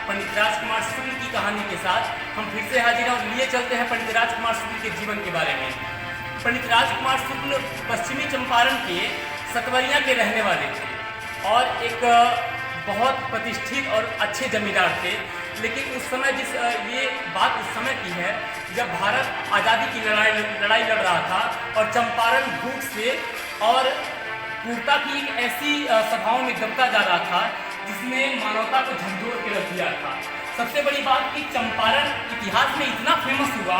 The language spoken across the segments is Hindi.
पंडित राजकुमार शुक्ल की कहानी के साथ हम फिर से हाजिर हैं और लिए चलते हैं पंडित राजकुमार शुक्ल के जीवन के बारे में। पंडित राजकुमार शुक्ल पश्चिमी चंपारण के सतवरिया के रहने वाले थे और एक बहुत प्रतिष्ठित और अच्छे जमींदार थे। लेकिन उस समय ये बात उस समय की है जब भारत आज़ादी की लड़ाई लड़ रहा था और चंपारण भूख से और क्रूरता की एक ऐसी सभाओं में दबता जा रहा था जिसने मानवता को झकझोर के रख दिया था। सबसे बड़ी बात कि चंपारण इतिहास में इतना फेमस हुआ,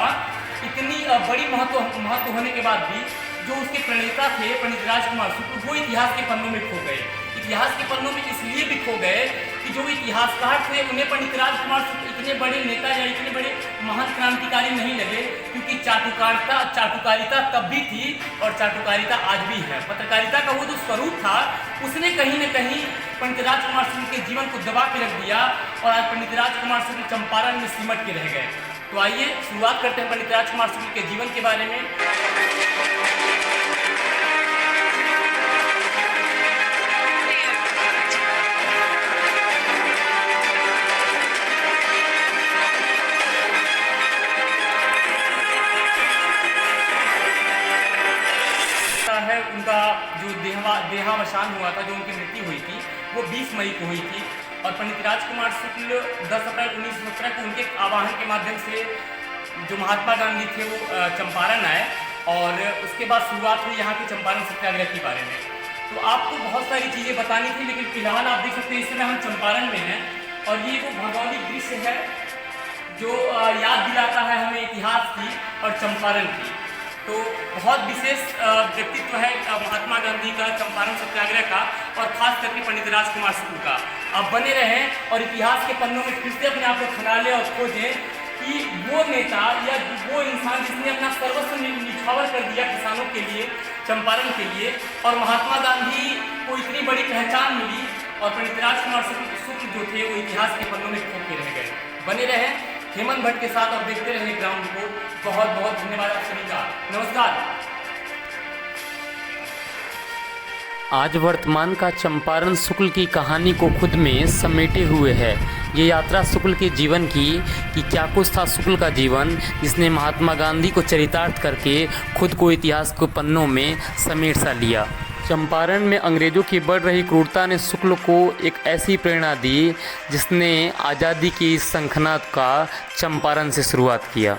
इतनी बड़ी महत्व होने के बाद भी जो उसके प्रणेता थे पंडित राजकुमार शुक्ल, वो इतिहास के पन्नों में खो गए। इतिहास के पन्नों में इसलिए भी खो गए कि जो इतिहासकार थे उन्हें पंडित राजकुमार शुक्ल इतने बड़े नेता या इतने बड़े महान क्रांतिकारी नहीं लगे, क्योंकि चाटुकारिता तब भी थी और चाटुकारिता आज भी है। पत्रकारिता का वो जो स्वरूप था उसने कहीं न कहीं पंडित राजकुमार शुक्ल के जीवन को दबा के रख दिया और आज पंडित राजकुमार शुक्ल चंपारण में सिमट के रह गए। तो आइए शुरुआत करते हैं पंडित राजकुमार शुक्ल के जीवन के बारे में। है उनका जो देहावसान हुआ था, जो उनकी मृत्यु हुई थी, वो 20 मई को हुई थी और पंडित राजकुमार शुक्ल 10 अप्रैल 1917 को उनके आवाहन के माध्यम से जो महात्मा गांधी थे वो चंपारण आए और उसके बाद शुरुआत हुई यहाँ के चंपारण सत्याग्रह के बारे में। तो आपको बहुत सारी चीज़ें बतानी थी, लेकिन फिलहाल आप देख सकते हैं इस समय हम चंपारण में हैं और ये वो भौगोलिक दृश्य है जो याद दिलाता है हमें इतिहास की और चंपारण की। तो बहुत विशेष व्यक्तित्व है महात्मा गांधी का, चंपारण सत्याग्रह का और खास करके पंडित राजकुमार शुक्ल का। आप बने रहें और इतिहास के पन्नों में फिर से अपने आप को खंगालें और खोजें कि वो नेता या वो इंसान जिसने अपना सर्वस्व निछावर कर दिया किसानों के लिए, चंपारण के लिए, और महात्मा गांधी को इतनी बड़ी पहचान मिली और पंडित राजकुमार शुक्ल जो थे वो इतिहास के पन्नों में खो के रह गए। बने रहें हेमंत भट्ट के साथ और देखते रहे ग्राउंड रिपोर्ट। बहुत बहुत धन्यवाद आप सभी का। नमस्कार। आज वर्तमान का चंपारण शुक्ल की कहानी को खुद में समेटे हुए है। ये यात्रा शुक्ल के जीवन की कि क्या कुछ था शुक्ल का जीवन जिसने महात्मा गांधी को चरितार्थ करके खुद को इतिहास के पन्नों में समेट सा लिया। चंपारण में अंग्रेज़ों की बढ़ रही क्रूरता ने शुक्ल को एक ऐसी प्रेरणा दी जिसने आज़ादी की इस शंखनाद का चंपारण से शुरुआत किया।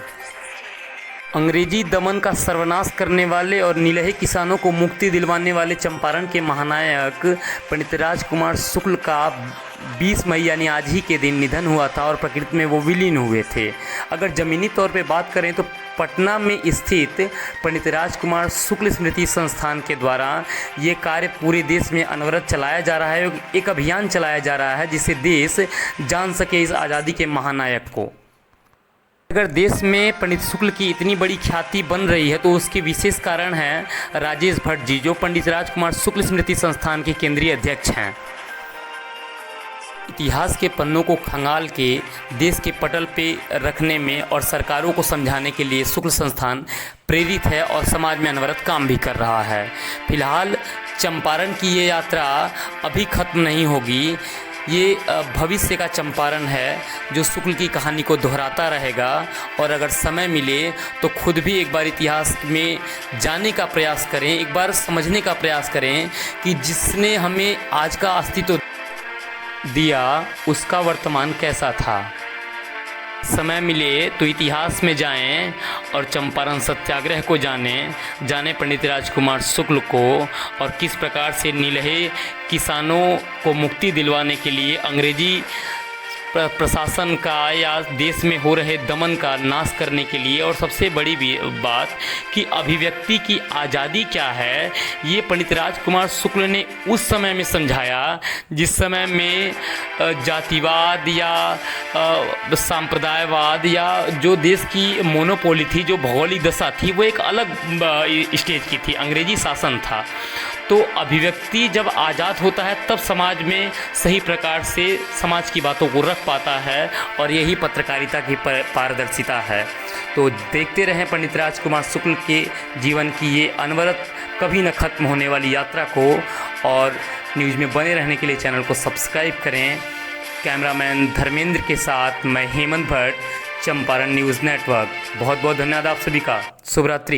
अंग्रेजी दमन का सर्वनाश करने वाले और निलहे किसानों को मुक्ति दिलवाने वाले चंपारण के महानायक पंडित राजकुमार शुक्ल का 20 मई यानी आज ही के दिन निधन हुआ था और प्रकृति में वो विलीन हुए थे। अगर ज़मीनी तौर पे बात करें तो पटना में स्थित पंडित राजकुमार शुक्ल स्मृति संस्थान के द्वारा ये कार्य पूरे देश में अनवरत चलाया जा रहा है। एक अभियान चलाया जा रहा है जिससे देश जान सके इस आज़ादी के महानायक को। अगर देश में पंडित शुक्ल की इतनी बड़ी ख्याति बन रही है तो उसके विशेष कारण है राजेश भट्ट जी, जो पंडित राजकुमार शुक्ल स्मृति संस्थान के केंद्रीय अध्यक्ष हैं। इतिहास के पन्नों को खंगाल के देश के पटल पे रखने में और सरकारों को समझाने के लिए शुक्ल संस्थान प्रेरित है और समाज में अनवरत काम भी कर रहा है। फिलहाल चंपारण की ये यात्रा अभी ख़त्म नहीं होगी। ये भविष्य का चंपारण है जो शुक्ल की कहानी को दोहराता रहेगा और अगर समय मिले तो खुद भी एक बार इतिहास में जाने का प्रयास करें, एक बार समझने का प्रयास करें कि जिसने हमें आज का अस्तित्व दिया उसका वर्तमान कैसा था। समय मिले तो इतिहास में जाएं और चंपारण सत्याग्रह को जाने पंडित राजकुमार शुक्ल को और किस प्रकार से निलहे किसानों को मुक्ति दिलवाने के लिए अंग्रेजी प्रशासन का या देश में हो रहे दमन का नाश करने के लिए, और सबसे बड़ी बात कि अभिव्यक्ति की आज़ादी क्या है, ये पंडित राजकुमार शुक्ल ने उस समय में समझाया जिस समय में जातिवाद या सांप्रदायवाद या जो देश की मोनोपोली थी, जो भौगोलिक दशा थी, वो एक अलग स्टेज की थी, अंग्रेजी शासन था। तो अभिव्यक्ति जब आज़ाद होता है तब समाज में सही प्रकार से समाज की बातों को रख पाता है और यही पत्रकारिता की पारदर्शिता है। तो देखते रहें पंडित राजकुमार शुक्ल के जीवन की ये अनवरत कभी न ख़त्म होने वाली यात्रा को, और न्यूज़ में बने रहने के लिए चैनल को सब्सक्राइब करें कैमरामैन धर्मेंद्र के साथ मैं हेमंत भट्ट, चंपारण न्यूज़ नेटवर्क। बहुत बहुत धन्यवाद आप सभी का। शुभ रात्रि।